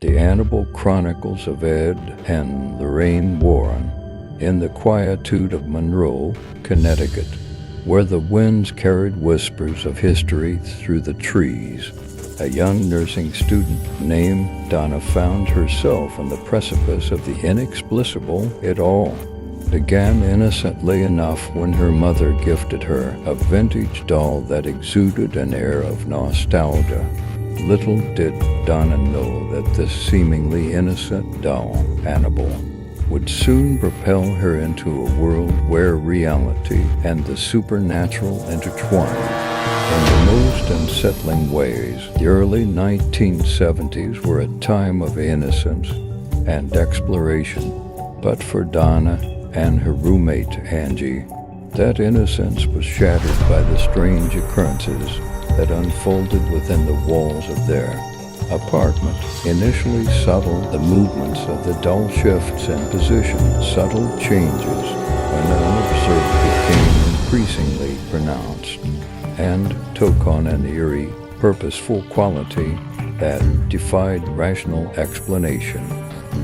The Annabelle Chronicles of Ed and Lorraine Warren, in the quietude of Monroe, Connecticut, where the winds carried whispers of history through the trees. A young nursing student named Donna found herself on the precipice of the inexplicable. It all began innocently enough when her mother gifted her a vintage doll that exuded an air of nostalgia. Little did Donna know that this seemingly innocent doll, Annabelle, would soon propel her into a world where reality and the supernatural intertwined in the most unsettling ways. The early 1970s were a time of innocence and exploration, but for Donna and her roommate Angie, that innocence was shattered by the strange occurrences that unfolded within the walls of their apartment. Initially subtle, the movements of the doll shifts in position, subtle changes when unobserved became increasingly pronounced and took on an eerie, purposeful quality that defied rational explanation.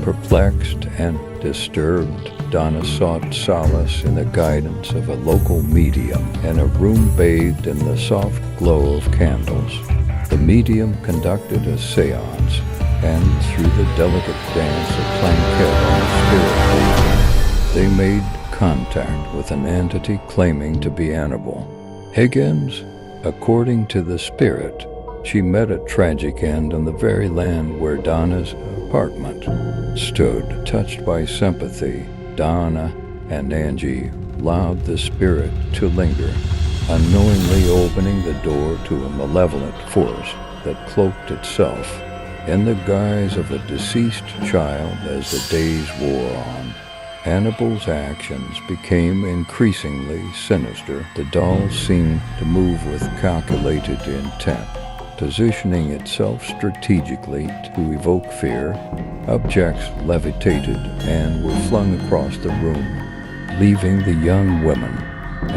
Perplexed and disturbed, Donna sought solace in the guidance of a local medium in a room bathed in the soft glow of candles. The medium conducted a seance, and through the delicate dance of plankette on the spirit table, they made contact with an entity claiming to be Annabelle. Higgins, according to the spirit, she met a tragic end on the very land where Donna's apartment stood. Touched by sympathy, Donna and Angie allowed the spirit to linger, unknowingly opening the door to a malevolent force that cloaked itself in the guise of a deceased child. As the days wore on, Annabelle's actions became increasingly sinister. The doll seemed to move with calculated intent, positioning itself strategically to evoke fear. Objects levitated and were flung across the room, leaving the young women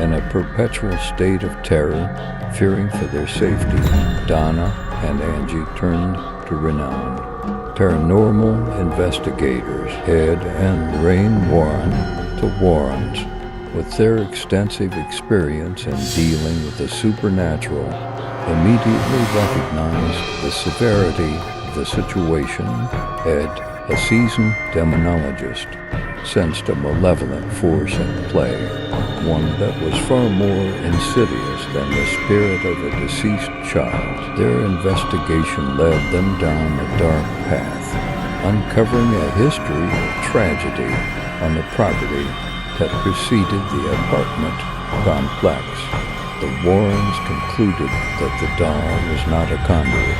in a perpetual state of terror, fearing for their safety. Donna and Angie turned to renowned paranormal investigators, Ed and Lorraine Warren, the Warrens. With their extensive experience in dealing with the supernatural, immediately recognized the severity of the situation. Ed, a seasoned demonologist, sensed a malevolent force at play, one that was far more insidious than the spirit of a deceased child. Their investigation led them down a dark path, uncovering a history of tragedy on the property that preceded the apartment complex. The Warrens concluded that the doll was not a conduit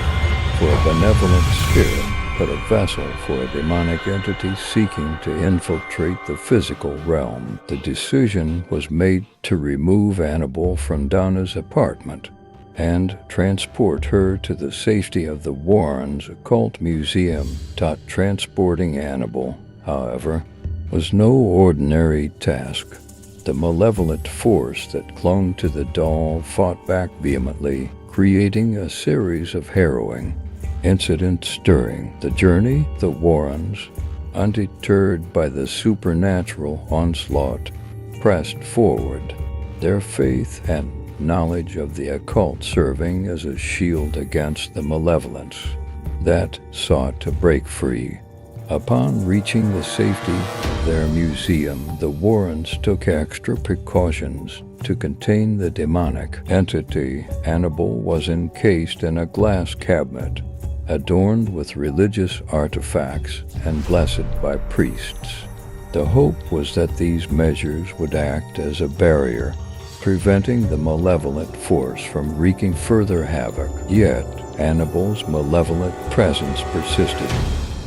for a benevolent spirit, but a vessel for a demonic entity seeking to infiltrate the physical realm. The decision was made to remove Annabelle from Donna's apartment and transport her to the safety of the Warrens' occult museum. Transporting Annabelle, however, was no ordinary task. The malevolent force that clung to the doll fought back vehemently, creating a series of harrowing incidents during the journey. The Warrens, undeterred by the supernatural onslaught, pressed forward, their faith and knowledge of the occult serving as a shield against the malevolence that sought to break free. Upon reaching the safety of their museum, the Warrens took extra precautions to contain the demonic entity. Annabelle was encased in a glass cabinet, adorned with religious artifacts and blessed by priests. The hope was that these measures would act as a barrier, preventing the malevolent force from wreaking further havoc. Yet, Annabelle's malevolent presence persisted,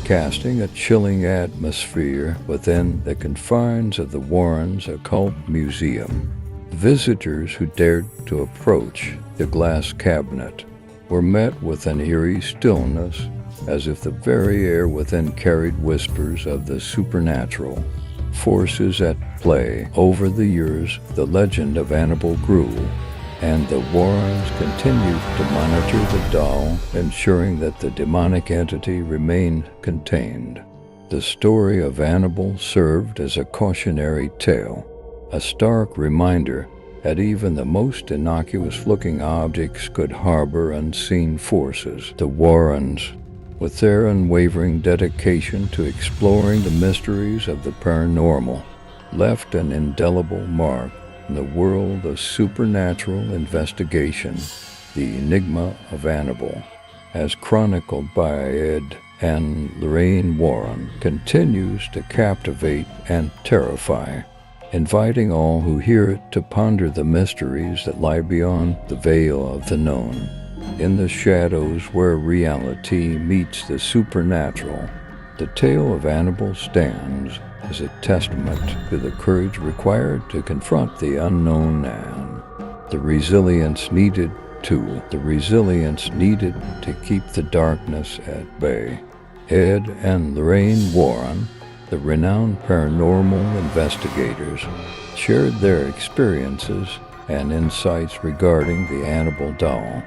casting a chilling atmosphere within the confines of the Warrens' occult museum. Visitors who dared to approach the glass cabinet were met with an eerie stillness, as if the very air within carried whispers of the supernatural forces at play. Over the years, the legend of Annabelle grew, and the Warrens continued to monitor the doll, ensuring that the demonic entity remained contained. The story of Annabelle served as a cautionary tale, a stark reminder that even the most innocuous-looking objects could harbor unseen forces. The Warrens, with their unwavering dedication to exploring the mysteries of the paranormal, left an indelible mark in the world of supernatural investigation. The enigma of Annabelle, as chronicled by Ed and Lorraine Warren, continues to captivate and terrify, inviting all who hear it to ponder the mysteries that lie beyond the veil of the known. In the shadows where reality meets the supernatural, the tale of Annabelle stands as a testament to the courage required to confront the unknown and the resilience needed to keep the darkness at bay. Ed and Lorraine Warren, the renowned paranormal investigators, shared their experiences and insights regarding the Annabelle doll.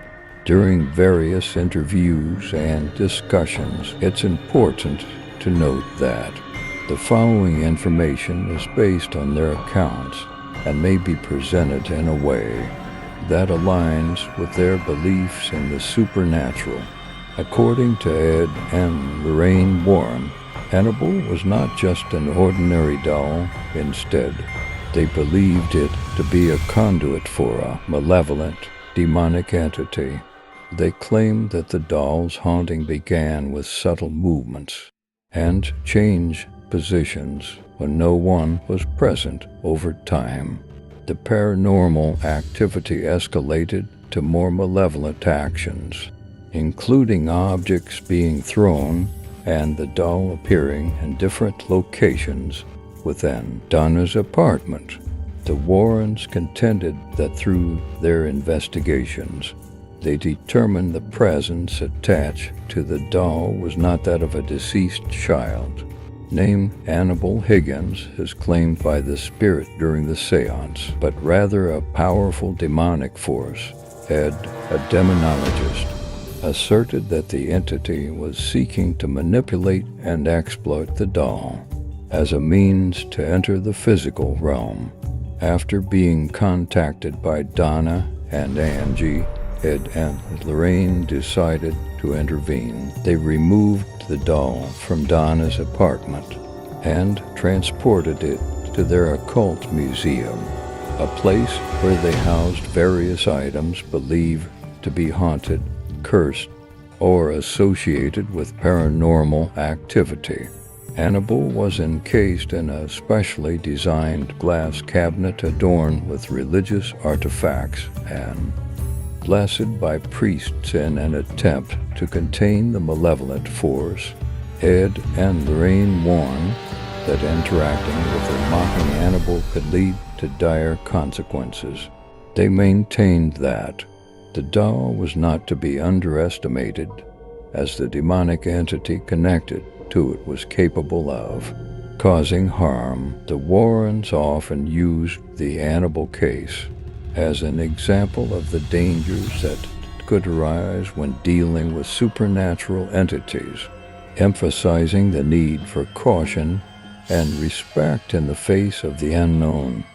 During various interviews and discussions, it's important to note that the following information is based on their accounts and may be presented in a way that aligns with their beliefs in the supernatural. According to Ed and Lorraine Warren, Annabelle was not just an ordinary doll. Instead, they believed it to be a conduit for a malevolent, demonic entity. They claimed that the doll's haunting began with subtle movements and changed positions when no one was present. Over time, the paranormal activity escalated to more malevolent actions, including objects being thrown and the doll appearing in different locations within Donna's apartment. The Warrens contended that through their investigations, they determined the presence attached to the doll was not that of a deceased child, named Annabelle Higgins, as claimed by the spirit during the seance, but rather a powerful demonic force. Ed, a demonologist, asserted that the entity was seeking to manipulate and exploit the doll as a means to enter the physical realm. After being contacted by Donna and Angie, Ed and Lorraine decided to intervene. They removed the doll from Donna's apartment and transported it to their occult museum, a place where they housed various items believed to be haunted, cursed, or associated with paranormal activity. Annabelle was encased in a specially designed glass cabinet adorned with religious artifacts and blessed by priests in an attempt to contain the malevolent force. Ed and Lorraine warned that interacting with or mocking Annabelle could lead to dire consequences. They maintained that the doll was not to be underestimated, as the demonic entity connected to it was capable of causing harm. The Warrens often used the Annabelle case as an example of the dangers that could arise when dealing with supernatural entities, emphasizing the need for caution and respect in the face of the unknown.